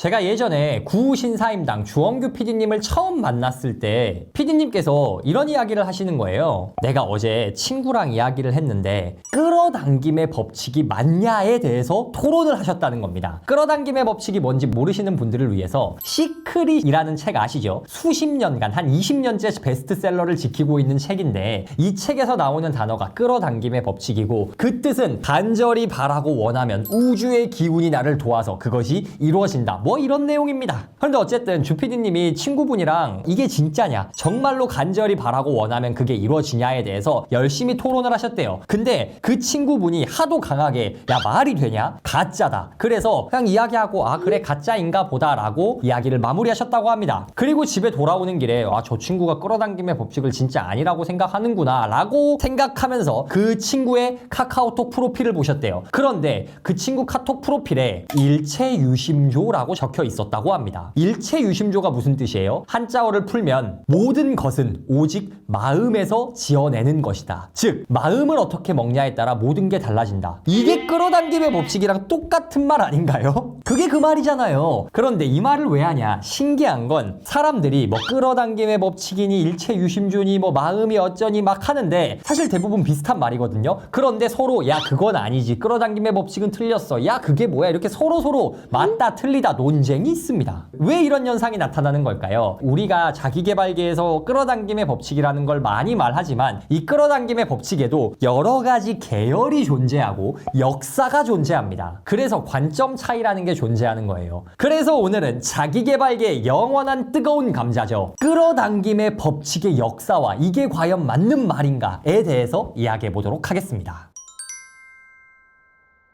제가 예전에 구신사임당 주원규 PD님을 처음 만났을 때 PD님께서 이런 이야기를 하시는 거예요. 내가 어제 친구랑 이야기를 했는데 끌어당김의 법칙이 맞냐에 대해서 토론을 하셨다는 겁니다. 끌어당김의 법칙이 뭔지 모르시는 분들을 위해서 시크릿이라는 책 아시죠? 수십 년간 한 20년째 베스트셀러를 지키고 있는 책인데 이 책에서 나오는 단어가 끌어당김의 법칙이고 그 뜻은 간절히 바라고 원하면 우주의 기운이 나를 도와서 그것이 이루어진다. 뭐 이런 내용입니다. 그런데 어쨌든 주PD님이 친구분이랑 이게 진짜냐, 정말로 간절히 바라고 원하면 그게 이루어지냐에 대해서 열심히 토론을 하셨대요. 근데 그 친구분이 하도 강하게 야 말이 되냐? 가짜다. 그래서 그냥 이야기하고 아 그래 가짜인가 보다 라고 이야기를 마무리하셨다고 합니다. 그리고 집에 돌아오는 길에 아 저 친구가 끌어당김의 법칙을 진짜 아니라고 생각하는구나 라고 생각하면서 그 친구의 카카오톡 프로필을 보셨대요. 그런데 그 친구 카톡 프로필에 일체유심조라고 적혀 있었다고 합니다. 일체유심조가 무슨 뜻이에요? 한자어를 풀면 모든 것은 오직 마음에서 지어내는 것이다. 즉 마음을 어떻게 먹냐에 따라 모든 게 달라진다. 이게 끌어당김의 법칙이랑 똑같은 말 아닌가요? 그게 그 말이잖아요. 그런데 이 말을 왜 하냐? 신기한 건 사람들이 뭐 끌어당김의 법칙이니 일체유심조니 뭐 마음이 어쩌니 막 하는데 사실 대부분 비슷한 말이거든요. 그런데 서로 야 그건 아니지, 끌어당김의 법칙은 틀렸어, 야 그게 뭐야, 이렇게 서로 맞다 틀리다 논쟁이 있습니다. 왜 이런 현상이 나타나는 걸까요? 우리가 자기계발계에서 끌어당김의 법칙이라는 걸 많이 말하지만 이 끌어당김의 법칙에도 여러 가지 계열이 존재하고 역사가 존재합니다. 그래서 관점 차이라는 게 존재하는 거예요. 그래서 오늘은 자기계발계의 영원한 뜨거운 감자죠. 끌어당김의 법칙의 역사와 이게 과연 맞는 말인가에 대해서 이야기해 보도록 하겠습니다.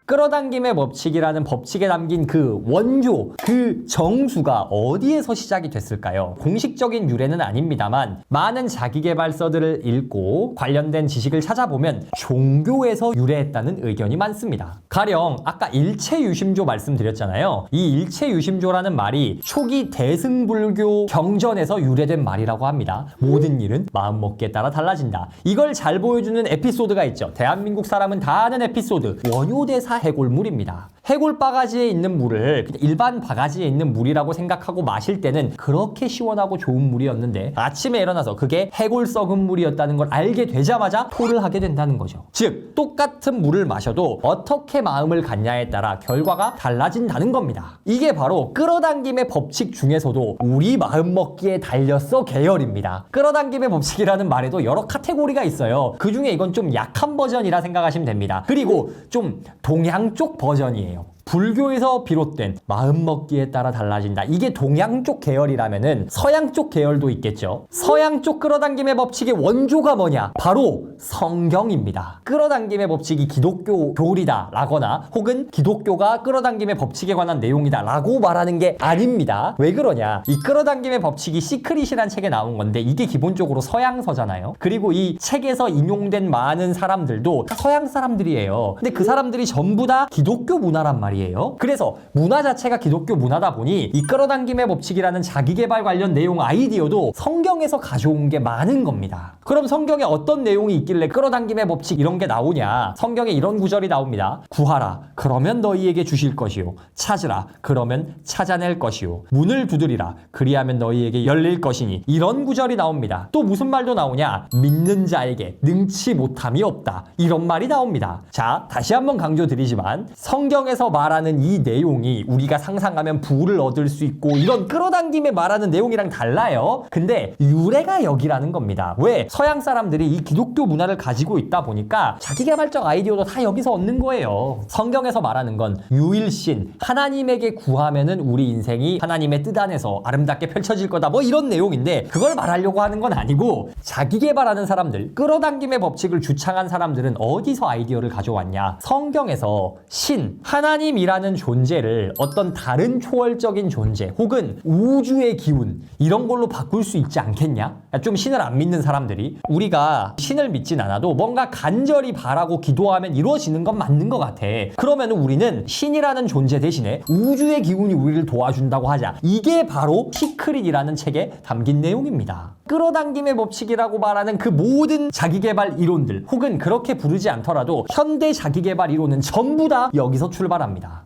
끌어당김의 법칙이라는 법칙에 담긴 그 원조, 그 정수가 어디에서 시작이 됐을까요? 공식적인 유래는 아닙니다만 많은 자기계발서들을 읽고 관련된 지식을 찾아보면 종교에서 유래했다는 의견이 많습니다. 가령 아까 일체유심조 말씀드렸잖아요. 이 일체유심조라는 말이 초기 대승불교 경전에서 유래된 말이라고 합니다. 모든 일은 마음먹기에 따라 달라진다. 이걸 잘 보여주는 에피소드가 있죠. 대한민국 사람은 다 아는 에피소드, 원효대사 해골물입니다. 해골 바가지에 있는 물을 그냥 일반 바가지에 있는 물이라고 생각하고 마실 때는 그렇게 시원하고 좋은 물이었는데 아침에 일어나서 그게 해골 썩은 물이었다는 걸 알게 되자마자 토를 하게 된다는 거죠. 즉 똑같은 물을 마셔도 어떻게 마음을 갖냐에 따라 결과가 달라진다는 겁니다. 이게 바로 끌어당김의 법칙 중에서도 우리 마음 먹기에 달렸어 계열입니다. 끌어당김의 법칙이라는 말에도 여러 카테고리가 있어요. 그 중에 이건 좀 약한 버전이라 생각하시면 됩니다. 그리고 좀 동양 쪽 버전이에요. 불교에서 비롯된 마음먹기에 따라 달라진다. 이게 동양 쪽 계열이라면은 서양 쪽 계열도 있겠죠. 서양 쪽 끌어당김의 법칙의 원조가 뭐냐? 바로 성경입니다. 끌어당김의 법칙이 기독교 교리다 라거나 혹은 기독교가 끌어당김의 법칙에 관한 내용이다 라고 말하는 게 아닙니다. 왜 그러냐? 이 끌어당김의 법칙이 시크릿이란 책에 나온 건데 이게 기본적으로 서양서잖아요. 그리고 이 책에서 인용된 많은 사람들도 다 서양 사람들이에요. 근데 그 사람들이 전부 다 기독교 문화란 말이에요. 그래서 문화 자체가 기독교 문화다 보니 이 끌어당김의 법칙이라는 자기계발 관련 내용 아이디어도 성경에서 가져온 게 많은 겁니다. 그럼 성경에 어떤 내용이 있길래 끌어당김의 법칙 이런 게 나오냐? 성경에 이런 구절이 나옵니다. 구하라 그러면 너희에게 주실 것이요, 찾으라 그러면 찾아낼 것이요, 문을 두드리라 그리하면 너희에게 열릴 것이니, 이런 구절이 나옵니다. 또 무슨 말도 나오냐? 믿는 자에게 능치 못함이 없다, 이런 말이 나옵니다. 자, 다시 한번 강조드리지만 성경에서 말하는 이 내용이 우리가 상상하면 부를 얻을 수 있고 이런 끌어당김에 말하는 내용이랑 달라요. 근데 유래가 여기라는 겁니다. 왜? 서양 사람들이 이 기독교 문화를 가지고 있다 보니까 자기개발적 아이디어도 다 여기서 얻는 거예요. 성경에서 말하는 건 유일신, 하나님에게 구하면은 우리 인생이 하나님의 뜻 안에서 아름답게 펼쳐질 거다, 뭐 이런 내용인데 그걸 말하려고 하는 건 아니고, 자기개발하는 사람들, 끌어당김의 법칙을 주창한 사람들은 어디서 아이디어를 가져왔냐? 성경에서 신, 하나님이라는 존재를 어떤 다른 초월적인 존재 혹은 우주의 기운 이런 걸로 바꿀 수 있지 않겠냐? 좀 신을 안 믿는 사람들이, 우리가 신을 믿진 않아도 뭔가 간절히 바라고 기도하면 이루어지는 건 맞는 것 같아. 그러면 우리는 신이라는 존재 대신에 우주의 기운이 우리를 도와준다고 하자. 이게 바로 시크릿이라는 책에 담긴 내용입니다. 끌어당김의 법칙이라고 말하는 그 모든 자기계발 이론들, 혹은 그렇게 부르지 않더라도 현대 자기계발 이론은 전부 다 여기서 출발합니다.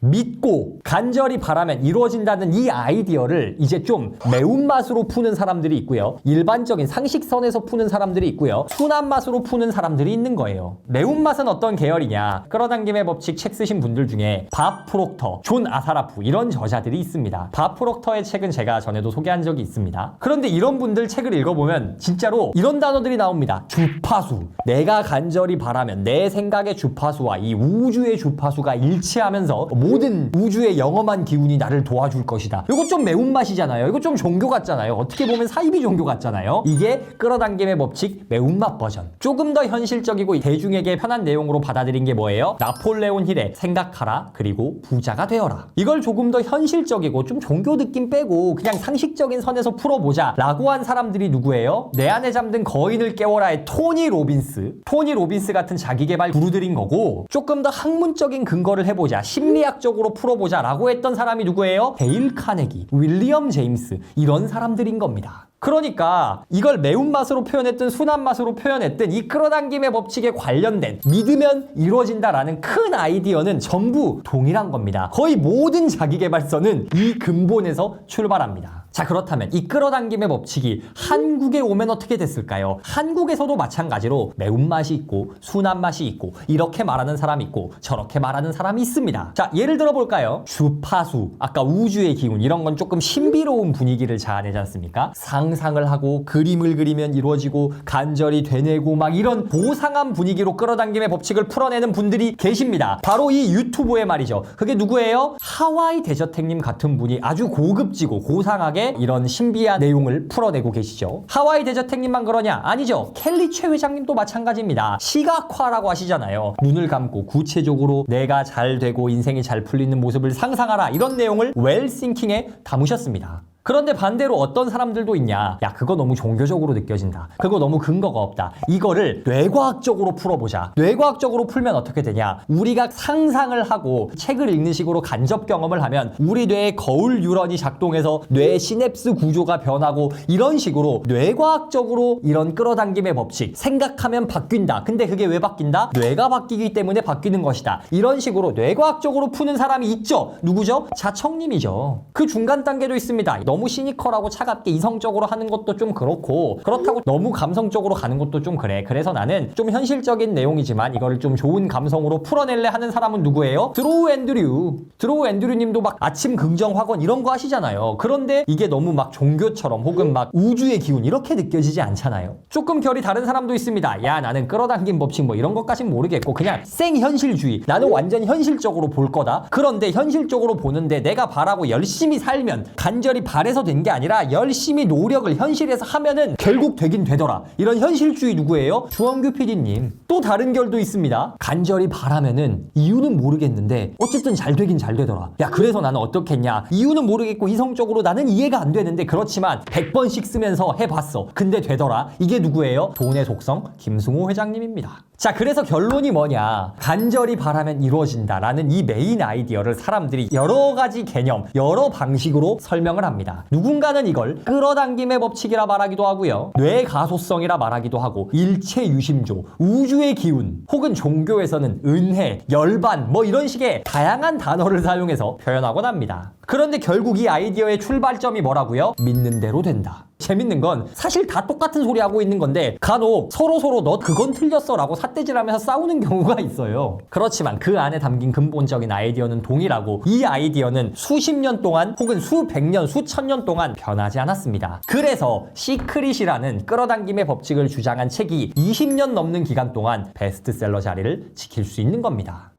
믿고 간절히 바라면 이루어진다는 이 아이디어를 이제 좀 매운맛으로 푸는 사람들이 있고요. 일반적인 상식선에서 푸는 사람들이 있고요. 순한 맛으로 푸는 사람들이 있는 거예요. 매운맛은 어떤 계열이냐? 끌어당김의 법칙 책 쓰신 분들 중에 밥 프록터, 존 아사라프 이런 저자들이 있습니다. 밥 프록터의 책은 제가 전에도 소개한 적이 있습니다. 그런데 이런 분들 책을 읽어보면 진짜로 이런 단어들이 나옵니다. 주파수. 내가 간절히 바라면 내 생각의 주파수와 이 우주의 주파수가 일치하면서 모든 우주의 영험한 기운이 나를 도와줄 것이다. 이거 좀 매운맛이잖아요. 이거 좀 종교 같잖아요. 어떻게 보면 사이비 종교 같잖아요. 이게 끌어당김의 법칙 매운맛 버전. 조금 더 현실적이고 대중에게 편한 내용으로 받아들인 게 뭐예요? 나폴레온 힐의 생각하라 그리고 부자가 되어라. 이걸 조금 더 현실적이고 좀 종교 느낌 빼고 그냥 상식적인 선에서 풀어보자 라고 한 사람들이 누구예요? 내 안에 잠든 거인을 깨워라의 토니 로빈스. 토니 로빈스 같은 자기계발 구루들인 거고, 조금 더 학문적인 근거를 해보자, 심리학적으로 풀어보자 라고 했던 사람이 누구예요? 데일 카네기, 윌리엄 제임스 이런 사람들인 겁니다. 그러니까 이걸 매운맛으로 표현했든 순한맛으로 표현했든 이 끌어당김의 법칙에 관련된 믿으면 이루어진다라는 큰 아이디어는 전부 동일한 겁니다. 거의 모든 자기계발서는 이 근본에서 출발합니다. 자, 그렇다면 이 끌어당김의 법칙이 한국에 오면 어떻게 됐을까요? 한국에서도 마찬가지로 매운맛이 있고 순한맛이 있고 이렇게 말하는 사람이 있고 저렇게 말하는 사람이 있습니다. 자, 예를 들어 볼까요? 주파수, 아까 우주의 기운 이런 건 조금 신비로운 분위기를 자아내지 않습니까? 상상을 하고 그림을 그리면 이루어지고 간절히 되뇌고 막 이런 고상한 분위기로 끌어당김의 법칙을 풀어내는 분들이 계십니다. 바로 이 유튜브에 말이죠. 그게 누구예요? 하와이 대저택님 같은 분이 아주 고급지고 고상하게 이런 신비한 내용을 풀어내고 계시죠. 하와이 대저택님만 그러냐? 아니죠. 켈리 최 회장님도 마찬가지입니다. 시각화라고 하시잖아요. 눈을 감고 구체적으로 내가 잘 되고 인생이 잘 풀리는 모습을 상상하라 이런 내용을 웰싱킹에 담으셨습니다. 그런데 반대로 어떤 사람들도 있냐? 야, 그거 너무 종교적으로 느껴진다. 그거 너무 근거가 없다. 이거를 뇌과학적으로 풀어보자. 뇌과학적으로 풀면 어떻게 되냐? 우리가 상상을 하고 책을 읽는 식으로 간접 경험을 하면 우리 뇌에 거울 뉴런이 작동해서 뇌 시냅스 구조가 변하고 이런 식으로 뇌과학적으로 이런 끌어당김의 법칙, 생각하면 바뀐다. 근데 그게 왜 바뀐다? 뇌가 바뀌기 때문에 바뀌는 것이다. 이런 식으로 뇌과학적으로 푸는 사람이 있죠. 누구죠? 자청님이죠. 그 중간 단계도 있습니다. 너무 시니컬하고 차갑게 이성적으로 하는 것도 좀 그렇고, 그렇다고 너무 감성적으로 가는 것도 좀 그래. 그래서 나는 좀 현실적인 내용이지만 이거를 좀 좋은 감성으로 풀어낼래 하는 사람은 누구예요? 드로우 앤드류. 드로우 앤드류 님도 막 아침 긍정 학원 이런 거 하시잖아요. 그런데 이게 너무 막 종교처럼 혹은 막 우주의 기운 이렇게 느껴지지 않잖아요. 조금 결이 다른 사람도 있습니다. 야, 나는 끌어당김 법칙 뭐 이런 것까진 모르겠고 그냥 생현실주의. 나는 완전 현실적으로 볼 거다. 그런데 현실적으로 보는데 내가 바라고 열심히 살면 간절히 바래서 된 게 아니라 열심히 노력을 현실에서 하면은 결국 되긴 되더라. 이런 현실주의 누구예요? 주원규 PD님. 또 다른 결도 있습니다. 간절히 바라면은 이유는 모르겠는데 어쨌든 잘 되긴 잘 되더라. 야, 그래서 나는 어떻겠냐? 이유는 모르겠고 이성적으로 나는 이해가 안 되는데 그렇지만 100번씩 쓰면서 해봤어. 근데 되더라. 이게 누구예요? 돈의 속성 김승호 회장님입니다. 자, 그래서 결론이 뭐냐? 간절히 바라면 이루어진다라는 이 메인 아이디어를 사람들이 여러 가지 개념, 여러 방식으로 설명을 합니다. 누군가는 이걸 끌어당김의 법칙이라 말하기도 하고요. 뇌가소성이라 말하기도 하고, 일체유심조, 우주의 기운, 혹은 종교에서는 은혜, 열반 뭐 이런 식의 다양한 단어를 사용해서 표현하곤 합니다. 그런데 결국 이 아이디어의 출발점이 뭐라고요? 믿는 대로 된다. 재밌는 건 사실 다 똑같은 소리 하고 있는 건데 간혹 서로 너 그건 틀렸어 라고 삿대질하면서 싸우는 경우가 있어요. 그렇지만 그 안에 담긴 근본적인 아이디어는 동일하고, 이 아이디어는 수십 년 동안 혹은 수백 년, 수천 년 동안 변하지 않았습니다. 그래서 시크릿이라는 끌어당김의 법칙을 주장한 책이 20년 넘는 기간 동안 베스트셀러 자리를 지킬 수 있는 겁니다.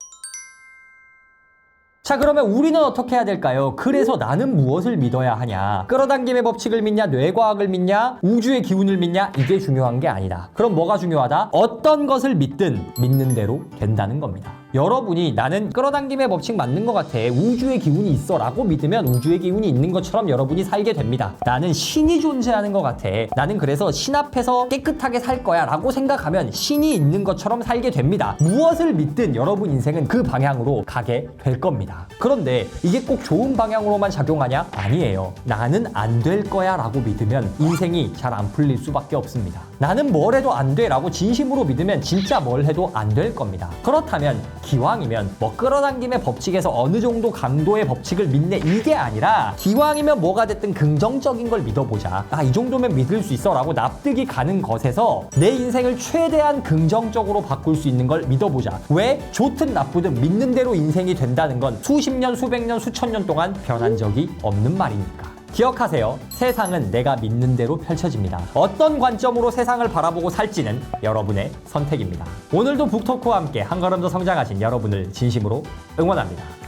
자, 그러면 우리는 어떻게 해야 될까요? 그래서 나는 무엇을 믿어야 하냐? 끌어당김의 법칙을 믿냐? 뇌과학을 믿냐? 우주의 기운을 믿냐? 이게 중요한 게 아니다. 그럼 뭐가 중요하다? 어떤 것을 믿든 믿는 대로 된다는 겁니다. 여러분이 나는 끌어당김의 법칙 맞는 것 같아, 우주의 기운이 있어 라고 믿으면 우주의 기운이 있는 것처럼 여러분이 살게 됩니다. 나는 신이 존재하는 것 같아, 나는 그래서 신 앞에서 깨끗하게 살 거야 라고 생각하면 신이 있는 것처럼 살게 됩니다. 무엇을 믿든 여러분 인생은 그 방향으로 가게 될 겁니다. 그런데 이게 꼭 좋은 방향으로만 작용하냐? 아니에요. 나는 안 될 거야 라고 믿으면 인생이 잘 안 풀릴 수밖에 없습니다. 나는 뭘 해도 안 돼 라고 진심으로 믿으면 진짜 뭘 해도 안 될 겁니다. 그렇다면 기왕이면 뭐 끌어당김의 법칙에서 어느 정도 강도의 법칙을 믿네 이게 아니라 기왕이면 뭐가 됐든 긍정적인 걸 믿어보자. 이 정도면 믿을 수 있어 라고 납득이 가는 것에서 내 인생을 최대한 긍정적으로 바꿀 수 있는 걸 믿어보자. 왜? 좋든 나쁘든 믿는 대로 인생이 된다는 건 수십 년, 수백 년, 수천 년 동안 변한 적이 없는 말이니까. 기억하세요. 세상은 내가 믿는 대로 펼쳐집니다. 어떤 관점으로 세상을 바라보고 살지는 여러분의 선택입니다. 오늘도 북토크와 함께 한 걸음 더 성장하신 여러분을 진심으로 응원합니다.